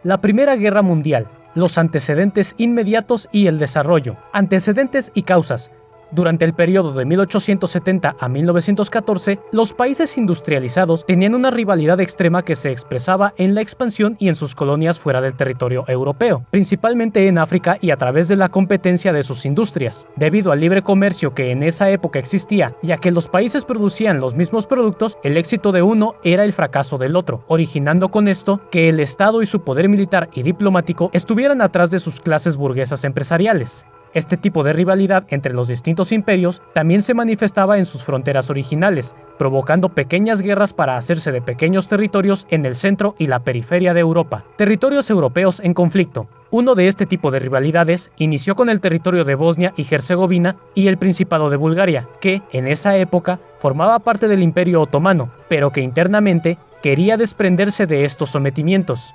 La Primera Guerra Mundial, los antecedentes inmediatos y el desarrollo. Antecedentes y causas. Durante el periodo de 1870 a 1914, los países industrializados tenían una rivalidad extrema que se expresaba en la expansión y en sus colonias fuera del territorio europeo, principalmente en África y a través de la competencia de sus industrias. Debido al libre comercio que en esa época existía y a que los países producían los mismos productos, el éxito de uno era el fracaso del otro, originando con esto que el Estado y su poder militar y diplomático estuvieran atrás de sus clases burguesas empresariales. Este tipo de rivalidad entre los distintos imperios también se manifestaba en sus fronteras originales, provocando pequeñas guerras para hacerse de pequeños territorios en el centro y la periferia de Europa. Territorios europeos en conflicto. Uno de este tipo de rivalidades inició con el territorio de Bosnia y Herzegovina y el Principado de Bulgaria, que, en esa época, formaba parte del Imperio Otomano, pero que internamente quería desprenderse de estos sometimientos.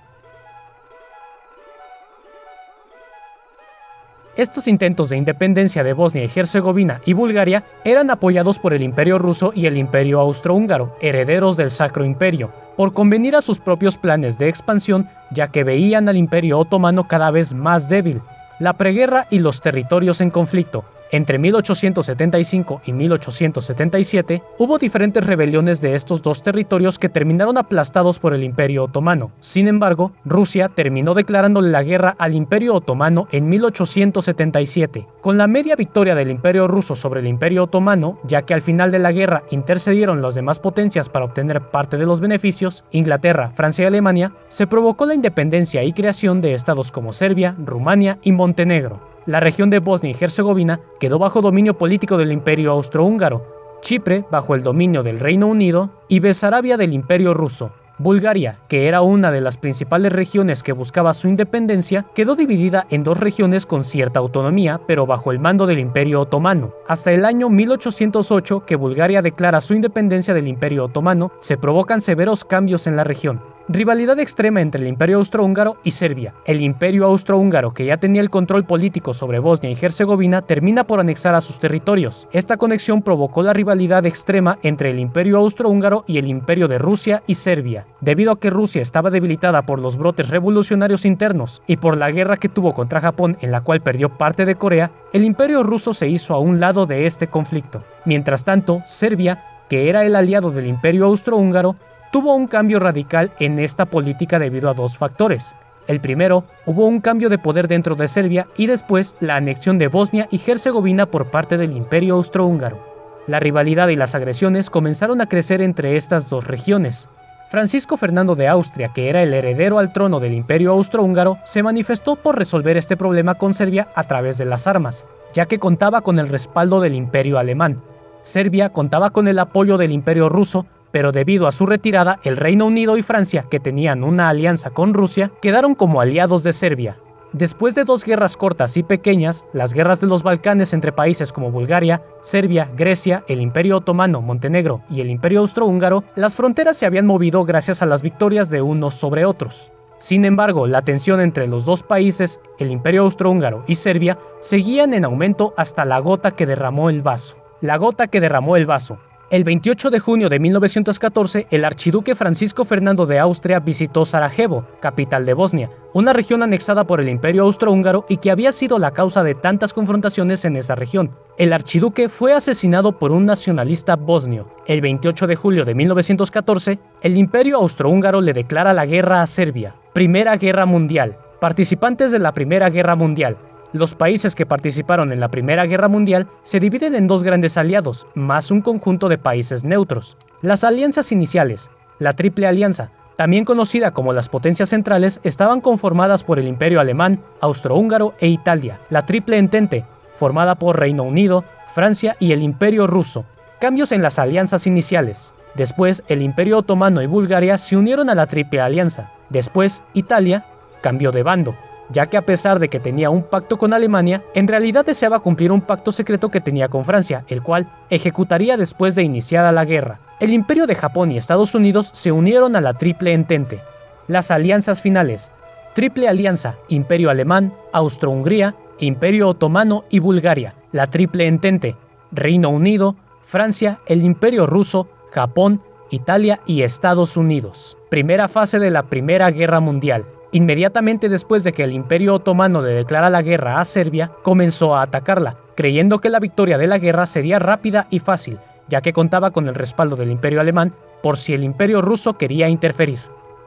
Estos intentos de independencia de Bosnia y Herzegovina y Bulgaria eran apoyados por el Imperio Ruso y el Imperio Austrohúngaro, herederos del Sacro Imperio, por convenir a sus propios planes de expansión, ya que veían al Imperio Otomano cada vez más débil. La preguerra y los territorios en conflicto. Entre 1875 y 1877 hubo diferentes rebeliones de estos dos territorios que terminaron aplastados por el Imperio Otomano. Sin embargo, Rusia terminó declarándole la guerra al Imperio Otomano en 1877, con la media victoria del Imperio Ruso sobre el Imperio Otomano, ya que al final de la guerra intercedieron las demás potencias para obtener parte de los beneficios, Inglaterra, Francia y Alemania. Se provocó la independencia y creación de estados como Serbia, Rumania y Montenegro. La región de Bosnia y Herzegovina quedó bajo dominio político del Imperio Austrohúngaro, Chipre bajo el dominio del Reino Unido y Besarabia del Imperio Ruso. Bulgaria, que era una de las principales regiones que buscaba su independencia, quedó dividida en dos regiones con cierta autonomía, pero bajo el mando del Imperio Otomano. Hasta el año 1808, que Bulgaria declara su independencia del Imperio Otomano, se provocan severos cambios en la región. Rivalidad extrema entre el Imperio Austrohúngaro y Serbia. El Imperio Austrohúngaro, que ya tenía el control político sobre Bosnia y Herzegovina, termina por anexar a sus territorios. Esta conexión provocó la rivalidad extrema entre el Imperio Austrohúngaro y el Imperio de Rusia y Serbia. Debido a que Rusia estaba debilitada por los brotes revolucionarios internos y por la guerra que tuvo contra Japón, en la cual perdió parte de Corea, el Imperio ruso se hizo a un lado de este conflicto. Mientras tanto, Serbia, que era el aliado del Imperio Austrohúngaro, tuvo un cambio radical en esta política debido a dos factores. El primero, hubo un cambio de poder dentro de Serbia y después la anexión de Bosnia y Herzegovina por parte del Imperio Austrohúngaro. La rivalidad y las agresiones comenzaron a crecer entre estas dos regiones. Francisco Fernando de Austria, que era el heredero al trono del Imperio Austrohúngaro, se manifestó por resolver este problema con Serbia a través de las armas, ya que contaba con el respaldo del Imperio Alemán. Serbia contaba con el apoyo del Imperio Ruso, pero debido a su retirada, el Reino Unido y Francia, que tenían una alianza con Rusia, quedaron como aliados de Serbia. Después de dos guerras cortas y pequeñas, las guerras de los Balcanes entre países como Bulgaria, Serbia, Grecia, el Imperio Otomano, Montenegro y el Imperio Austrohúngaro, las fronteras se habían movido gracias a las victorias de unos sobre otros. Sin embargo, la tensión entre los dos países, el Imperio Austrohúngaro y Serbia, seguían en aumento hasta la gota que derramó el vaso. La gota que derramó el vaso. El 28 de junio de 1914, el archiduque Francisco Fernando de Austria visitó Sarajevo, capital de Bosnia, una región anexada por el Imperio Austrohúngaro y que había sido la causa de tantas confrontaciones en esa región. El archiduque fue asesinado por un nacionalista bosnio. El 28 de julio de 1914, el Imperio Austrohúngaro le declara la guerra a Serbia. Primera Guerra Mundial. Participantes de la Primera Guerra Mundial. Los países que participaron en la Primera Guerra Mundial se dividen en dos grandes aliados, más un conjunto de países neutros. Las alianzas iniciales, la Triple Alianza, también conocida como las Potencias Centrales, estaban conformadas por el Imperio Alemán, Austrohúngaro e Italia. La Triple Entente, formada por Reino Unido, Francia y el Imperio Ruso. Cambios en las alianzas iniciales. Después, el Imperio Otomano y Bulgaria se unieron a la Triple Alianza. Después, Italia cambió de bando, ya que a pesar de que tenía un pacto con Alemania, en realidad deseaba cumplir un pacto secreto que tenía con Francia, el cual ejecutaría después de iniciada la guerra. El Imperio de Japón y Estados Unidos se unieron a la Triple Entente. Las alianzas finales. Triple Alianza, Imperio Alemán, Austro-Hungría, Imperio Otomano y Bulgaria. La Triple Entente, Reino Unido, Francia, el Imperio Ruso, Japón, Italia y Estados Unidos. Primera fase de la Primera Guerra Mundial. Inmediatamente después de que el Imperio Otomano le declara la guerra a Serbia, comenzó a atacarla, creyendo que la victoria de la guerra sería rápida y fácil, ya que contaba con el respaldo del Imperio Alemán por si el Imperio Ruso quería interferir.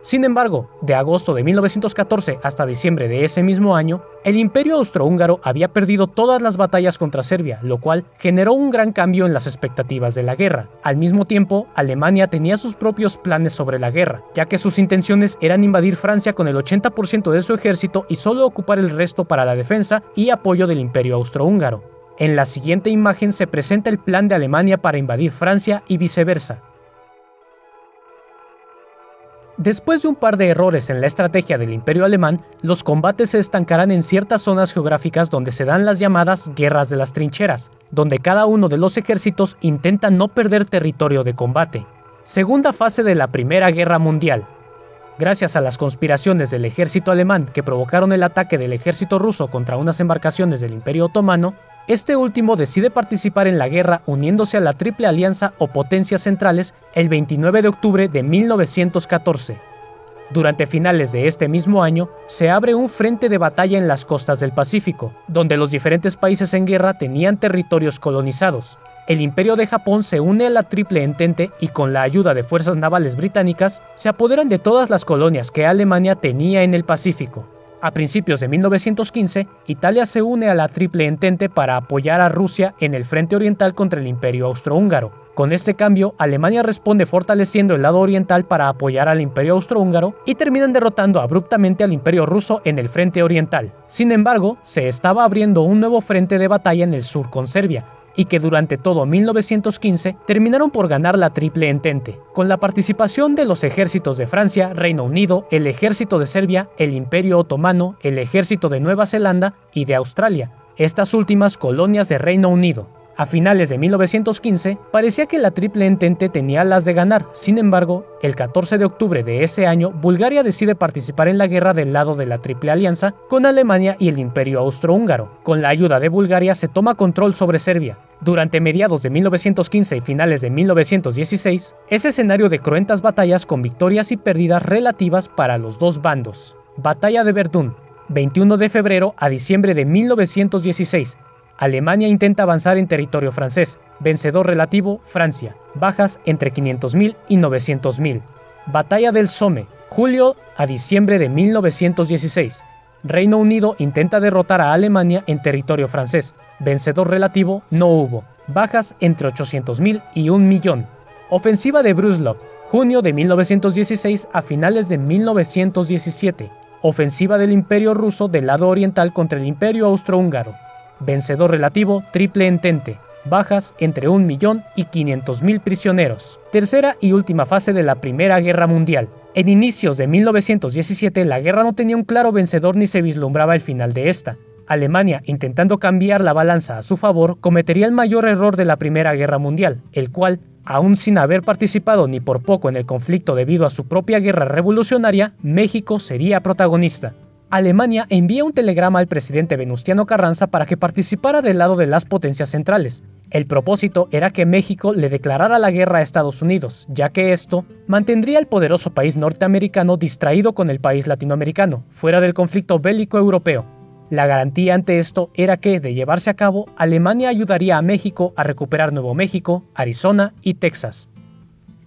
Sin embargo, de agosto de 1914 hasta diciembre de ese mismo año, el Imperio Austrohúngaro había perdido todas las batallas contra Serbia, lo cual generó un gran cambio en las expectativas de la guerra. Al mismo tiempo, Alemania tenía sus propios planes sobre la guerra, ya que sus intenciones eran invadir Francia con el 80% de su ejército y solo ocupar el resto para la defensa y apoyo del Imperio Austrohúngaro. En la siguiente imagen se presenta el plan de Alemania para invadir Francia y viceversa. Después de un par de errores en la estrategia del Imperio Alemán, los combates se estancarán en ciertas zonas geográficas donde se dan las llamadas guerras de las trincheras, donde cada uno de los ejércitos intenta no perder territorio de combate. Segunda fase de la Primera Guerra Mundial. Gracias a las conspiraciones del ejército alemán que provocaron el ataque del ejército ruso contra unas embarcaciones del Imperio Otomano, este último decide participar en la guerra uniéndose a la Triple Alianza o Potencias Centrales el 29 de octubre de 1914. Durante finales de este mismo año, se abre un frente de batalla en las costas del Pacífico, donde los diferentes países en guerra tenían territorios colonizados. El Imperio de Japón se une a la Triple Entente y con la ayuda de fuerzas navales británicas, se apoderan de todas las colonias que Alemania tenía en el Pacífico. A principios de 1915, Italia se une a la Triple Entente para apoyar a Rusia en el frente oriental contra el Imperio Austrohúngaro. Con este cambio, Alemania responde fortaleciendo el lado oriental para apoyar al Imperio Austrohúngaro y terminan derrotando abruptamente al Imperio Ruso en el frente oriental. Sin embargo, se estaba abriendo un nuevo frente de batalla en el sur con Serbia, y que durante todo 1915 terminaron por ganar la Triple Entente, con la participación de los ejércitos de Francia, Reino Unido, el ejército de Serbia, el Imperio Otomano, el ejército de Nueva Zelanda y de Australia, estas últimas colonias de Reino Unido. A finales de 1915, parecía que la Triple Entente tenía las de ganar. Sin embargo, el 14 de octubre de ese año, Bulgaria decide participar en la guerra del lado de la Triple Alianza con Alemania y el Imperio Austrohúngaro. Con la ayuda de Bulgaria se toma control sobre Serbia. Durante mediados de 1915 y finales de 1916, es escenario de cruentas batallas con victorias y pérdidas relativas para los dos bandos. Batalla de Verdún, 21 de febrero a diciembre de 1916. Alemania intenta avanzar en territorio francés. Vencedor relativo, Francia. Bajas entre 500.000 y 900.000. Batalla del Somme, julio a diciembre de 1916. Reino Unido intenta derrotar a Alemania en territorio francés. Vencedor relativo, no hubo. Bajas entre 800.000 y 1.000.000. Ofensiva de Brüssow, junio de 1916 a finales de 1917. Ofensiva del Imperio Ruso del lado oriental contra el Imperio Austrohúngaro. Vencedor relativo, Triple Entente. Bajas entre 1.000.000 y 500.000 prisioneros. Tercera y última fase de la Primera Guerra Mundial. En inicios de 1917 la guerra no tenía un claro vencedor ni se vislumbraba el final de esta. Alemania, intentando cambiar la balanza a su favor, cometería el mayor error de la Primera Guerra Mundial, el cual, aún sin haber participado ni por poco en el conflicto debido a su propia guerra revolucionaria, México sería protagonista. Alemania envía un telegrama al presidente Venustiano Carranza para que participara del lado de las potencias centrales. El propósito era que México le declarara la guerra a Estados Unidos, ya que esto mantendría al poderoso país norteamericano distraído con el país latinoamericano, fuera del conflicto bélico europeo. La garantía ante esto era que, de llevarse a cabo, Alemania ayudaría a México a recuperar Nuevo México, Arizona y Texas.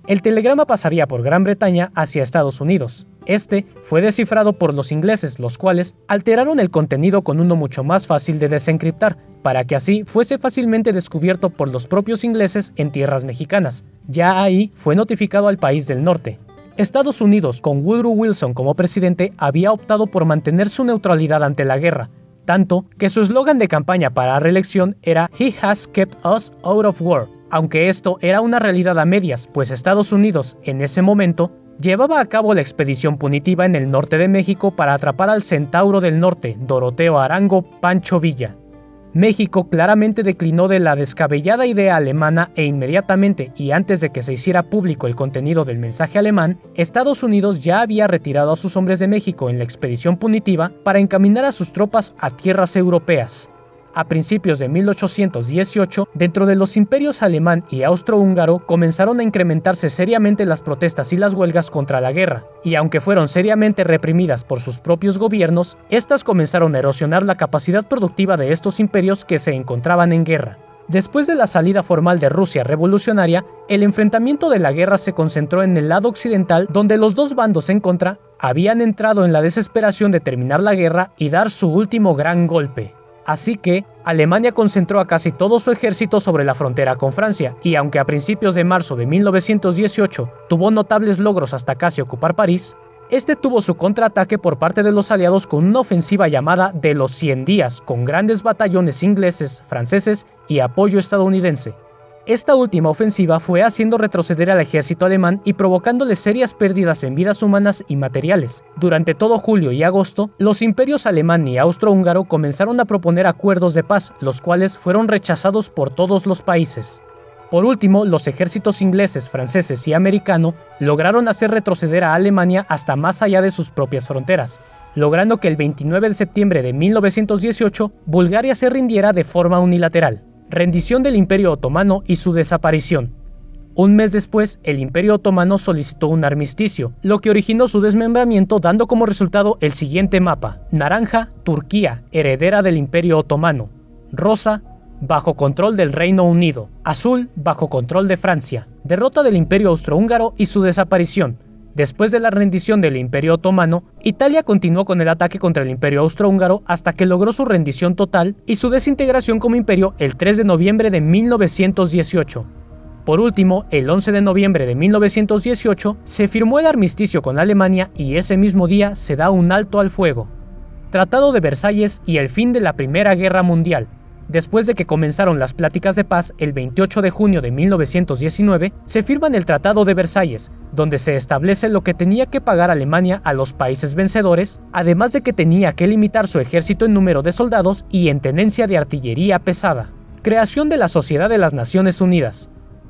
El telegrama pasaría por Gran Bretaña hacia Estados Unidos. Este fue descifrado por los ingleses, los cuales alteraron el contenido con uno mucho más fácil de desencriptar, para que así fuese fácilmente descubierto por los propios ingleses en tierras mexicanas. Ya ahí fue notificado al país del norte. Estados Unidos, con Woodrow Wilson como presidente, había optado por mantener su neutralidad ante la guerra, tanto que su eslogan de campaña para la reelección era "He has kept us out of war", aunque esto era una realidad a medias, pues Estados Unidos, en ese momento, llevaba a cabo la expedición punitiva en el norte de México para atrapar al Centauro del Norte, Doroteo Arango Pancho Villa. México claramente declinó de la descabellada idea alemana e inmediatamente, y antes de que se hiciera público el contenido del mensaje alemán, Estados Unidos ya había retirado a sus hombres de México en la expedición punitiva para encaminar a sus tropas a tierras europeas. A principios de 1818, dentro de los imperios alemán y austrohúngaro comenzaron a incrementarse seriamente las protestas y las huelgas contra la guerra, y aunque fueron seriamente reprimidas por sus propios gobiernos, estas comenzaron a erosionar la capacidad productiva de estos imperios que se encontraban en guerra. Después de la salida formal de Rusia revolucionaria, el enfrentamiento de la guerra se concentró en el lado occidental, donde los dos bandos en contra habían entrado en la desesperación de terminar la guerra y dar su último gran golpe. Así que, Alemania concentró a casi todo su ejército sobre la frontera con Francia, y aunque a principios de marzo de 1918 tuvo notables logros hasta casi ocupar París, este tuvo su contraataque por parte de los aliados con una ofensiva llamada de los 100 días, con grandes batallones ingleses, franceses y apoyo estadounidense. Esta última ofensiva fue haciendo retroceder al ejército alemán y provocándole serias pérdidas en vidas humanas y materiales. Durante todo julio y agosto, los imperios alemán y austrohúngaro comenzaron a proponer acuerdos de paz, los cuales fueron rechazados por todos los países. Por último, los ejércitos ingleses, franceses y americano lograron hacer retroceder a Alemania hasta más allá de sus propias fronteras, logrando que el 29 de septiembre de 1918 Bulgaria se rindiera de forma unilateral. Rendición del Imperio Otomano y su desaparición. Un mes después, el Imperio Otomano solicitó un armisticio, lo que originó su desmembramiento, dando como resultado el siguiente mapa: naranja, Turquía, heredera del Imperio Otomano; rosa, bajo control del Reino Unido; azul, bajo control de Francia. Derrota del Imperio Austrohúngaro y su desaparición. Después de la rendición del Imperio Otomano, Italia continuó con el ataque contra el Imperio Austrohúngaro hasta que logró su rendición total y su desintegración como imperio el 3 de noviembre de 1918. Por último, el 11 de noviembre de 1918 se firmó el armisticio con Alemania y ese mismo día se da un alto al fuego. Tratado de Versalles y el fin de la Primera Guerra Mundial. Después de que comenzaron las pláticas de paz el 28 de junio de 1919, se firman el Tratado de Versalles, donde se establece lo que tenía que pagar Alemania a los países vencedores, además de que tenía que limitar su ejército en número de soldados y en tenencia de artillería pesada. Creación de la Sociedad de las Naciones Unidas.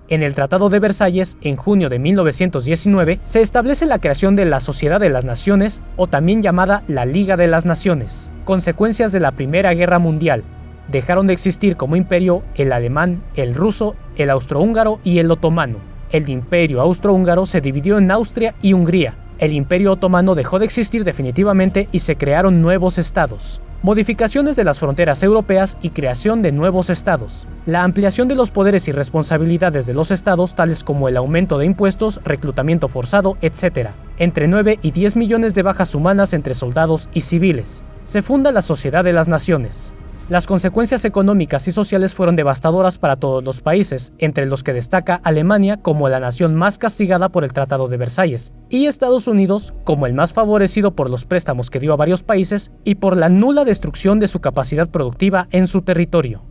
En el Tratado de Versalles, en junio de 1919, se establece la creación de la Sociedad de las Naciones, o también llamada la Liga de las Naciones. Consecuencias de la Primera Guerra Mundial. Dejaron de existir como imperio el alemán, el ruso, el austrohúngaro y el otomano. El imperio austrohúngaro se dividió en Austria y Hungría. El imperio otomano dejó de existir definitivamente y se crearon nuevos estados. Modificaciones de las fronteras europeas y creación de nuevos estados. La ampliación de los poderes y responsabilidades de los estados, tales como el aumento de impuestos, reclutamiento forzado, etc. Entre 9 y 10 millones de bajas humanas entre soldados y civiles. Se funda la Sociedad de las Naciones. Las consecuencias económicas y sociales fueron devastadoras para todos los países, entre los que destaca Alemania como la nación más castigada por el Tratado de Versalles, y Estados Unidos como el más favorecido por los préstamos que dio a varios países y por la nula destrucción de su capacidad productiva en su territorio.